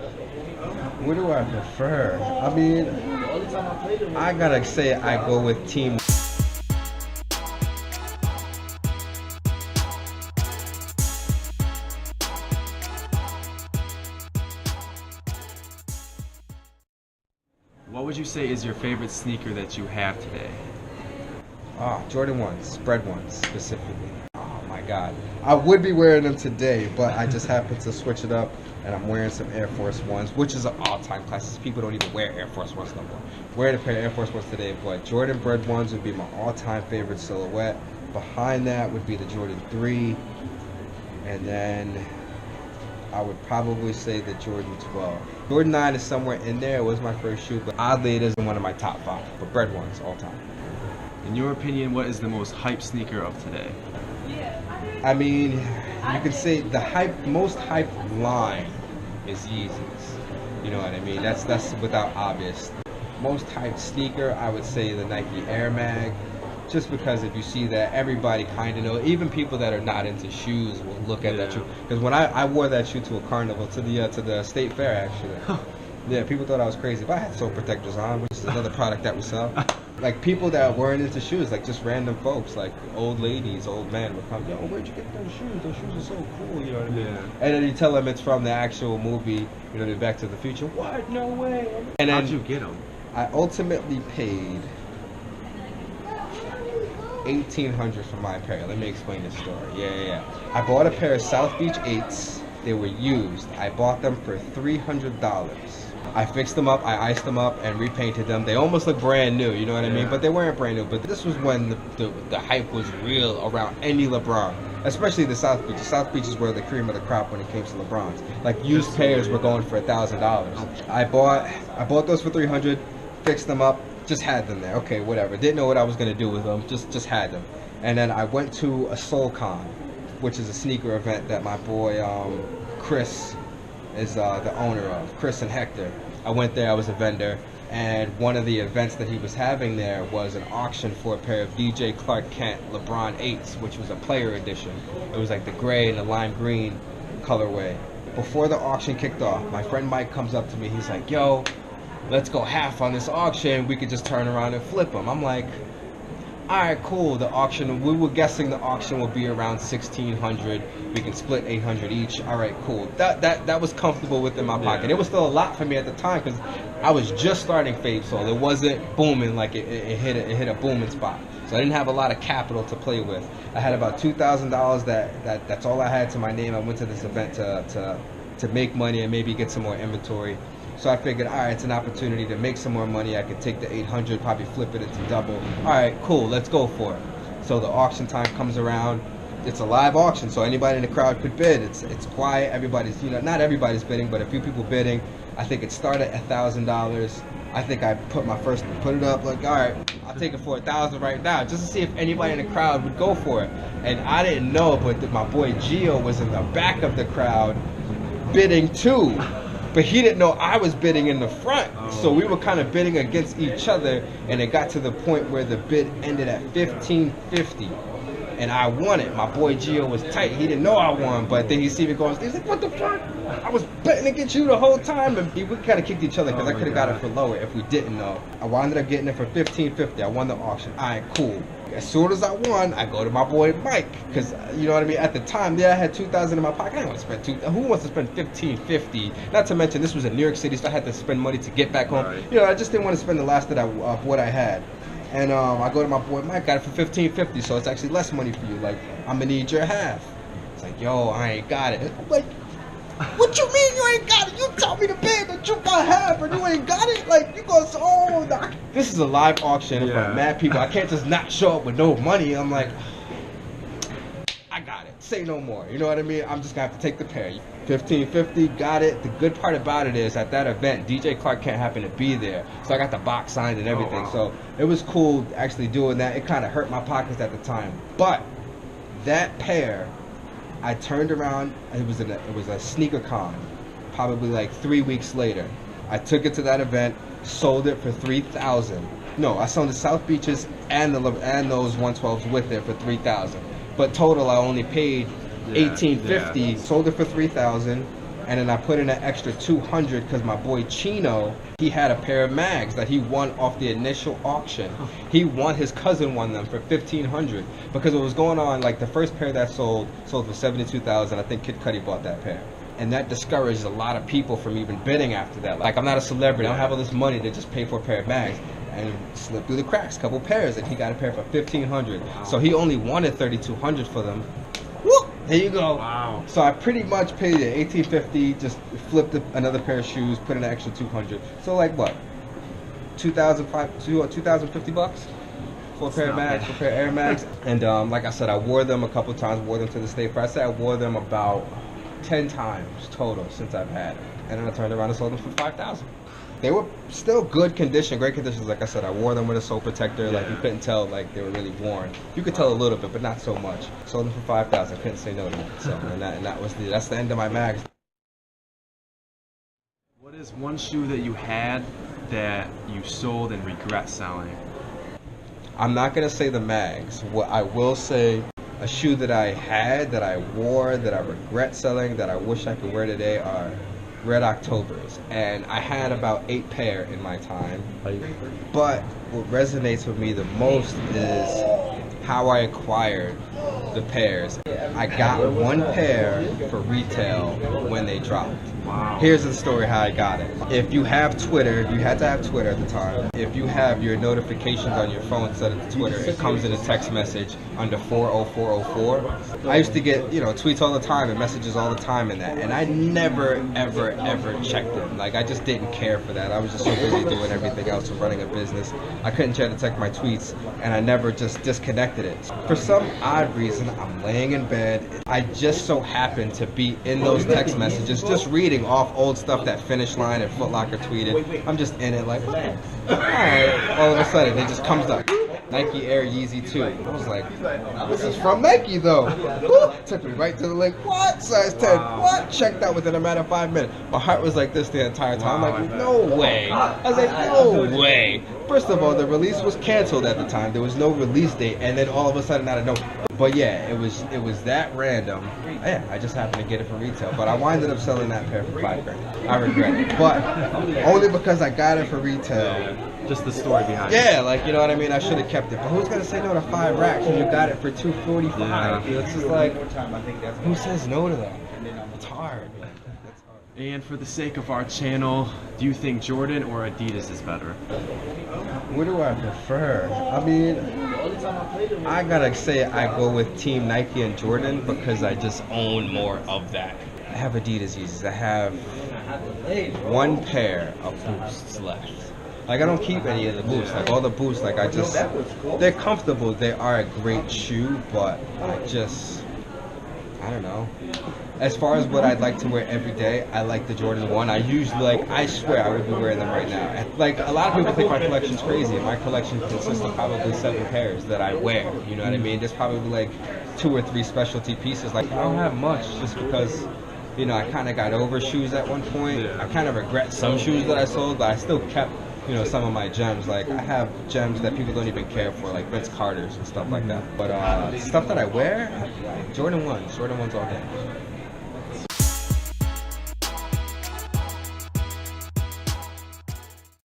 What do I prefer? I mean, I gotta say I go with team. What would you say is your favorite sneaker that you have today? Jordan 1s, spread ones specifically. Oh my God. I would be wearing them today, but I just happened to switch it up and I'm wearing some Air Force Ones, which is an all-time classic. People don't even wear Air Force Ones no more. Wearing a pair of Air Force Ones today, but Jordan bred ones would be my all-time favorite silhouette. Behind that would be the Jordan 3, and then I would probably say the Jordan 12. Jordan 9 is somewhere in there. It was my first shoe, but oddly it isn't one of my top 5. But bred ones all time. In your opinion, what is the most hype sneaker of today? I mean, you could say the most hyped line is Yeezys. You know what I mean? That's without obvious. Most hyped sneaker, I would say the Nike Air Mag. Just because if you see that, everybody kind of know. Even people that are not into shoes will look at that shoe. Because when I wore that shoe to a carnival, to the state fair actually. Yeah, people thought I was crazy, but I had sole protectors on, which is another product that we sell. Like people that weren't into shoes, like just random folks, like old ladies, old men would come, yo, where'd you get those shoes? Those shoes are so cool, you know what I mean? Yeah. And then you tell them it's from the actual movie, you know, the Back to the Future. What? No way. And then how'd you get them? I ultimately paid $1,800 for my pair. Let me explain this story. Yeah. I bought a pair of South Beach 8s. They were used. I bought them for $300. I fixed them up, I iced them up, and repainted them. They almost look brand new, you know what I mean? But they weren't brand new. But this was when the hype was real around any LeBron, especially the South Beach. The South Beach is where the cream of the crop when it came to LeBrons. Like used pairs were going for $1,000. I bought those for $300, fixed them up, just had them there. Okay, whatever. Didn't know what I was gonna do with them. Just had them. And then I went to a SoulCon, which is a sneaker event that my boy Chris is the owner of, Chris and Hector. I went there, I was a vendor, and one of the events that he was having there was an auction for a pair of DJ Clark Kent LeBron 8s, which was a player edition. It was like the gray and the lime green colorway. Before the auction kicked off, my friend Mike comes up to me, he's like, yo, let's go half on this auction, we could just turn around and flip them. I'm like, alright, cool. The auction, we were guessing the auction would be around $1,600. We can split $800 each. Alright, cool. That was comfortable within my pocket. It was still a lot for me at the time because I was just starting Fabes, so it wasn't booming like it hit a booming spot. So I didn't have a lot of capital to play with. I had about $2,000. That's all I had to my name. I went to this event to make money and maybe get some more inventory. So I figured, all right, it's an opportunity to make some more money. I could take the 800, probably flip it into double. All right, cool, let's go for it. So the auction time comes around. It's a live auction, so anybody in the crowd could bid. It's quiet. Everybody's, not everybody's bidding, but a few people bidding. I think it started at $1,000. I think I put it up like, all right, I'll take it for $1,000 right now, just to see if anybody in the crowd would go for it. And I didn't know, but my boy Gio was in the back of the crowd bidding too. But he didn't know I was bidding in the front. So we were kind of bidding against each other, and it got to the point where the bid ended at $1,550. And I won it. My boy Gio was tight. He didn't know I won, but then he see me going, he's like, what the fuck? I was betting against you the whole time. And we kind of kicked each other because I could have got it for lower if we didn't know. I wound up getting it for $1,550. I won the auction. All right, cool. As soon as I won, I go to my boy Mike, because you know what I mean. At the time, I had $2,000 in my pocket. I didn't want to spend who wants to spend $1,550? Not to mention this was in New York City, so I had to spend money to get back home. Right. I just didn't want to spend the last of what I had. And I go to my boy Mike, got it for $1,550, so it's actually less money for you. Like, I'm gonna need your half. It's like, yo, I ain't got it. I'm like, what you mean you ain't got it? You told me to bid that you got half and you ain't got it? Like, you gonna say, oh, nah. This is a live auction in front of mad people. I can't just not show up with no money. I'm like, I got it. Say no more. You know what I mean? I'm just gonna have to take the pair. $1,550, got it. The good part about it is at that event, DJ Clark Kent happened to be there. So I got the box signed and everything. Oh, wow. So it was cool actually doing that. It kind of hurt my pockets at the time. But that pair, I turned around, it was a sneaker con, probably like 3 weeks later. I took it to that event, sold it for $3,000. No, I sold the South Beaches and those 112s with it for $3,000. But total, I only paid $1,850. Sold it for $3,000, And then I put in an extra 200 because my boy Chino, he had a pair of mags that he won off the initial auction. He won, his cousin won them for 1,500 because it was going on, like the first pair that sold for 72,000. I think Kid Cudi bought that pair. And that discouraged a lot of people from even bidding after that. Like, I'm not a celebrity, I don't have all this money to just pay for a pair of mags. And slipped through the cracks, couple pairs, and he got a pair for 1,500. So he only wanted 3,200 for them. Woo! There you go. Wow. So I pretty much paid it $1,850, just flipped another pair of shoes, put in an extra 200. So like what? 2,050 bucks for a pair of mags, for a pair of Air Mags. And like I said, I wore them a couple times, wore them to the state fair. I say I wore them about 10 times total since I've had them. And then I turned around and sold them for 5,000. They were still good condition, great conditions. Like I said, I wore them with a sole protector. Like, you couldn't tell like they were really worn. You could tell a little bit, but not so much. Sold them for 5,000. Couldn't say no to it. So that's the end of my mags. What is one shoe that you had that you sold and regret selling? I'm not gonna say the mags. What I will say, a shoe that I had, that I wore, that I regret selling, that I wish I could wear today are Red Octobers, and I had about 8 pair in my time. But what resonates with me the most is how I acquired the pairs. I got one pair for retail when they dropped. Wow. Here's the story how I got it. If you have Twitter, you had to have Twitter at the time. If you have your notifications on your phone set to Twitter, it comes in a text message under 40404. I used to get, tweets all the time and messages all the time in that, and I never, ever checked them. Like, I just didn't care for that. I was just so busy doing everything else and running a business. I couldn't check my tweets, and I never just disconnected it. For some odd reason, I'm laying in bed. I just so happened to be in those text messages, just reading off old stuff that Finish Line and Foot Locker tweeted. I'm just in it like, alright. All of a sudden, it just comes up. Nike Air Yeezy 2. I was like, this is from Nike though. Took me right to the link. What? Size 10. What? Checked out within a matter of 5 minutes. My heart was like this the entire time. I'm like, no way. I was like, no way. First of all, the release was canceled at the time. There was no release date, and then all of a sudden, out of nowhere. But yeah, it was that random. Yeah, I just happened to get it from retail, but I winded up selling that pair for $5,000. I regret it, but only because I got it for retail. Just the story behind it. Yeah, like, you know what I mean? I should have kept it. But who's gonna say no to 5 racks when you got it for $245? Yeah. It's just like, who says no to that? It's hard. And for the sake of our channel, do you think Jordan or Adidas is better? What do I prefer? I mean, I gotta say I go with Team Nike and Jordan because I just own more of that. I have Adidas Yeezys. I have 1 pair of Boosts left. Like, I don't keep any of the Boosts. Like, all the Boosts, like, they're comfortable. They are a great shoe, but I don't know. As far as what I'd like to wear every day, I like the Jordan 1. I swear I would be wearing them right now. And, like, a lot of people think my collection's crazy. My collection consists of probably 7 pairs that I wear. You know what I mean? There's probably like 2 or 3 specialty pieces. Like, I don't have much just because, I kind of got over shoes at one point. I kind of regret some shoes that I sold, but I still kept, some of my gems. Like, I have gems that people don't even care for, like Vince Carter's and stuff like that. But stuff that I wear, Jordan 1s all day.